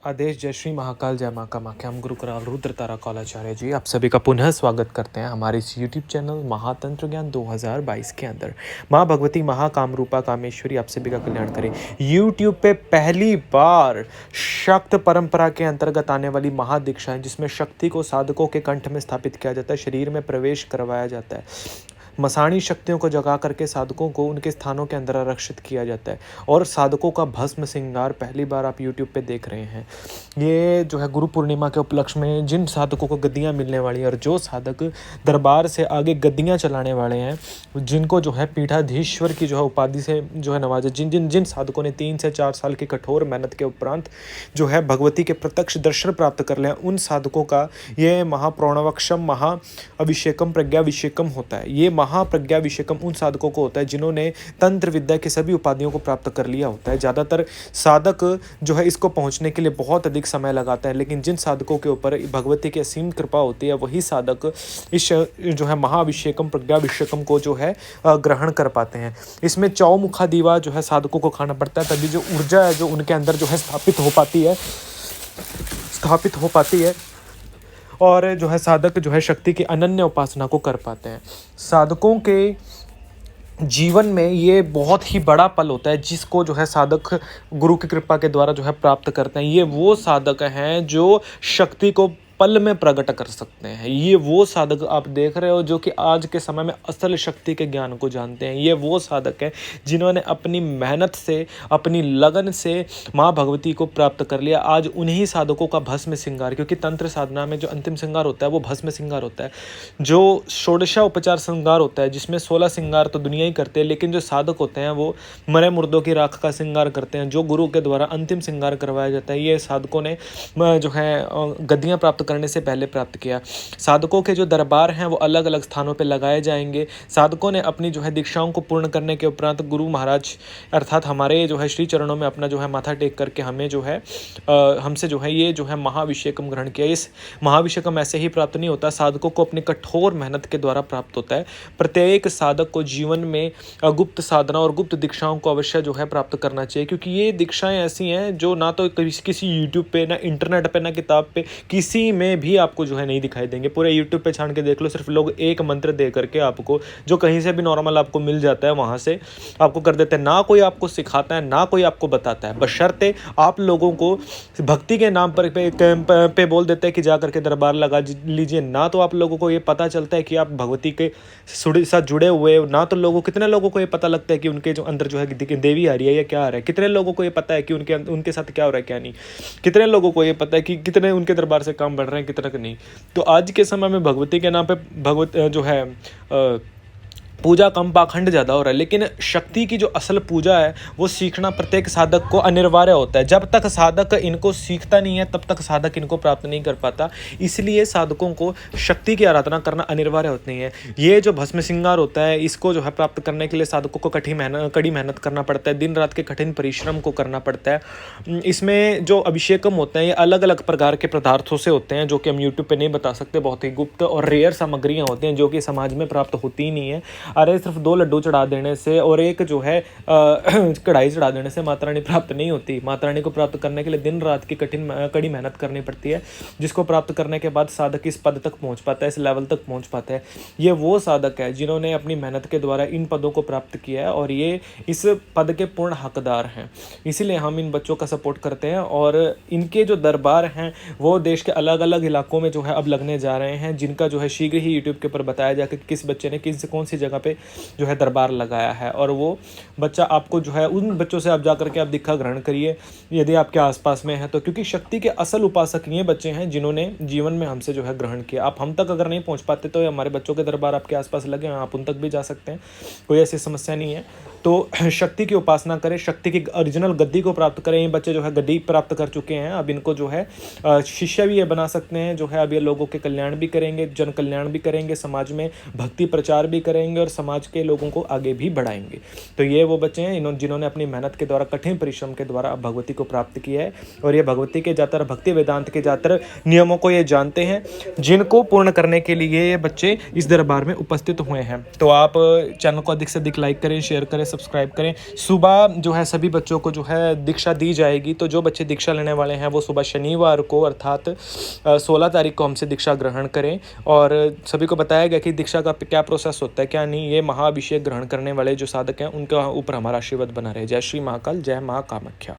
आदेश जय श्री महाकाल जय माँ कामाख्या। हम गुरु कराल रुद्र तारा कौलाचार्य जी आप सभी का पुनः स्वागत करते हैं हमारे इस YouTube चैनल महातंत्र ज्ञान 2022 के अंदर। माँ भगवती महाकामरूपा कामेश्वरी आप सभी का कल्याण करें। YouTube पे पहली बार शक्त परंपरा के अंतर्गत आने वाली महादीक्षा है, जिसमें शक्ति को साधकों के कंठ में स्थापित किया जाता है, शरीर में प्रवेश करवाया जाता है, मसाणी शक्तियों को जगा करके साधकों को उनके स्थानों के अंदर आरक्षित किया जाता है और साधकों का भस्म श्रृंगार पहली बार आप YouTube पे देख रहे हैं। ये जो है गुरु पूर्णिमा के उपलक्ष्य में जिन साधकों को गद्दियाँ मिलने वाली हैं और जो साधक दरबार से आगे गद्दियाँ चलाने वाले हैं, जिनको जो है पीठाधीश्वर की जो है उपाधि से जो है नवाजा, जिन जिन जिन साधकों ने 3 से 4 साल की कठोर मेहनत के उपरांत जो है भगवती के प्रत्यक्ष दर्शन प्राप्त कर लिया, उन साधकों का ये महाप्रणवक्षम महा अभिषेकम प्रज्ञाभिषेकम होता है। ये महाप्रज्ञाभिषेकम उन साधकों को होता है जिन्होंने तंत्र विद्या की सभी उपाधियों को प्राप्त कर लिया होता है। ज़्यादातर साधक जो है इसको पहुंचने के लिए बहुत अधिक समय लगाता है, लेकिन जिन साधकों के ऊपर भगवती की असीम कृपा होती है वही साधक इस जो है महाअभिषेकम प्रज्ञाभिषेकम को जो है ग्रहण कर पाते हैं। इसमें चौमुखा दीवा जो है साधकों को खाना पड़ता है, तभी जो ऊर्जा है जो उनके अंदर जो है स्थापित हो पाती है और जो है साधक जो है शक्ति की अनन्य उपासना को कर पाते हैं। साधकों के जीवन में ये बहुत ही बड़ा पल होता है जिसको जो है साधक गुरु की कृपा के द्वारा जो है प्राप्त करते हैं। ये वो साधक हैं जो शक्ति को पल में प्रकट कर सकते हैं। ये वो साधक आप देख रहे हो जो कि आज के समय में असल शक्ति के ज्ञान को जानते हैं। ये वो साधक हैं जिन्होंने अपनी मेहनत से, अपनी लगन से माँ भगवती को प्राप्त कर लिया। आज उन्हीं साधकों का भस्म श्रृंगार, क्योंकि तंत्र साधना में जो अंतिम श्रृंगार होता है वो भस्म श्रृंगार होता है। जो षोडशा उपचार श्रृंगार होता है जिसमें 16 श्रृंगार तो दुनिया ही करते हैं, लेकिन जो साधक होते हैं वो मरे मुर्दों की राख का श्रृंगार करते हैं, जो गुरु के द्वारा अंतिम श्रृंगार करवाया जाता है। ये साधकों ने जो है गद्दियाँ प्राप्त करने से पहले प्राप्त किया। साधकों के जो दरबार हैं वो अलग अलग स्थानों पे लगाए जाएंगे। साधकों ने अपनी जो है दीक्षाओं को पूर्ण करने के उपरांत गुरु महाराज अर्थात हमारे जो है श्री चरणों में अपना जो है माथा टेक करके हमें जो है हमसे जो है ये जो है महाभिषेकम ग्रहण किया। इस महाभिषेकम ऐसे ही प्राप्त नहीं होता, साधकों को अपनी कठोर मेहनत के द्वारा प्राप्त होता है। प्रत्येक साधक को जीवन में गुप्त साधना और गुप्त दीक्षाओं को अवश्य जो है प्राप्त करना चाहिए, क्योंकि ये दीक्षाएं ऐसी हैं जो ना तो किसी यूट्यूब पे, ना इंटरनेट पे, ना किताब पे, किसी में भी आपको जो है नहीं दिखाई देंगे। पूरे यूट्यूब पे छान के देख लो, सिर्फ लोग एक मंत्र दे करके आपको जो कहीं से भी नॉर्मल आपको मिल जाता है वहां से आपको कर देते हैं। ना कोई आपको सिखाता है, ना कोई आपको बताता है, बशर्ते आप लोगों को भक्ति के नाम पर पे बोल देते हैं कि जा करके दरबार लगा लीजिए। ना तो आप लोगों को ये पता चलता है कि आप भगवती के साथ जुड़े हुए, ना तो कितने लोगों को ये पता लगता है कि उनके जो अंदर जो है देवी आ रही है या क्या आ रहा है। कितने लोगों को ये पता है कि उनके साथ क्या हो रहा है क्या नहीं। कितने लोगों को ये पता है कि कितने उनके दरबार से काम बढ़ रहे हैं, कितने का नहीं। तो आज के समय में भगवती के नाम पे भगवत जो है पूजा कम, पाखंड ज़्यादा हो रहा है, लेकिन शक्ति की जो असल पूजा है वो सीखना प्रत्येक साधक को अनिवार्य होता है। जब तक साधक इनको सीखता नहीं है तब तक साधक इनको प्राप्त नहीं कर पाता। इसलिए साधकों को शक्ति की आराधना करना अनिवार्य होती है। ये जो भस्म श्रृंगार होता है इसको जो है प्राप्त करने के लिए साधकों को कड़ी मेहनत करना पड़ता है, दिन रात के कठिन परिश्रम को करना पड़ता है। इसमें जो अभिषेकम होते हैं ये अलग अलग प्रकार के पदार्थों से होते हैं जो कि हम यूट्यूब पर नहीं बता सकते। बहुत ही गुप्त और रेयर सामग्रियाँ होती हैं जो कि समाज में प्राप्त होती ही नहीं है। अरे सिर्फ 2 लड्डू चढ़ा देने से और एक जो है कढ़ाई चढ़ा देने से माता रानी प्राप्त नहीं होती। माता रानी को प्राप्त करने के लिए दिन रात की कड़ी मेहनत करनी पड़ती है, जिसको प्राप्त करने के बाद साधक इस पद तक पहुंच पाता है, इस लेवल तक पहुंच पाता है। ये वो साधक है जिन्होंने अपनी मेहनत के द्वारा इन पदों को प्राप्त किया है और ये इस पद के पूर्ण हकदार हैं। इसीलिए हम इन बच्चों का सपोर्ट करते हैं और इनके जो दरबार हैं वो देश के अलग अलग इलाकों में जो है अब लगने जा रहे हैं, जिनका जो है शीघ्र ही यूट्यूब के ऊपर बताया जाए कि किस बच्चे ने कौन सी जगह पे जो है दरबार लगाया है। और वो बच्चा आपको जो है उन बच्चों से आप जा करके आप दीक्षा ग्रहण करिए यदि आपके आसपास में है तो, क्योंकि शक्ति के असल उपासक ये बच्चे हैं जिन्होंने जीवन में हमसे जो है ग्रहण किया। आप हम तक अगर नहीं पहुंच पाते तो हमारे बच्चों के दरबार आपके आसपास लगे हैं, आप उन तक भी जा सकते हैं, कोई ऐसी समस्या नहीं है। तो शक्ति की उपासना करें, शक्ति की ओरिजिनल गद्दी को प्राप्त करें। ये बच्चे जो है गद्दी प्राप्त कर चुके हैं, अब इनको जो है शिष्य भी ये बना सकते हैं। जो है अब ये लोगों के कल्याण भी करेंगे, जन कल्याण भी करेंगे, समाज में भक्ति प्रचार भी करेंगे और समाज के लोगों को आगे भी बढ़ाएंगे। तो ये वो बच्चे हैं जिन्होंने अपनी मेहनत के द्वारा, कठिन परिश्रम के द्वारा भगवती को प्राप्त किया है और ये भगवती के जातर, भक्ति वेदांत के जातर नियमों को ये जानते हैं, जिनको पूर्ण करने के लिए ये बच्चे इस दरबार में उपस्थित हुए हैं। तो आप चैनल को अधिक से अधिक लाइक करें, शेयर करें, सब्सक्राइब करें। सुबह जो है सभी बच्चों को जो है दीक्षा दी जाएगी, तो जो बच्चे दीक्षा लेने वाले हैं वो सुबह शनिवार को अर्थात 16 तारीख को हमसे दीक्षा ग्रहण करें। और सभी को बताया गया कि दीक्षा का क्या प्रोसेस होता है क्या नहीं, ये महाअभिषेक ग्रहण करने वाले जो साधक हैं उनके ऊपर हमारा आशीर्वाद बना रहे। जय श्री महाकाल, जय माँ कामाख्या।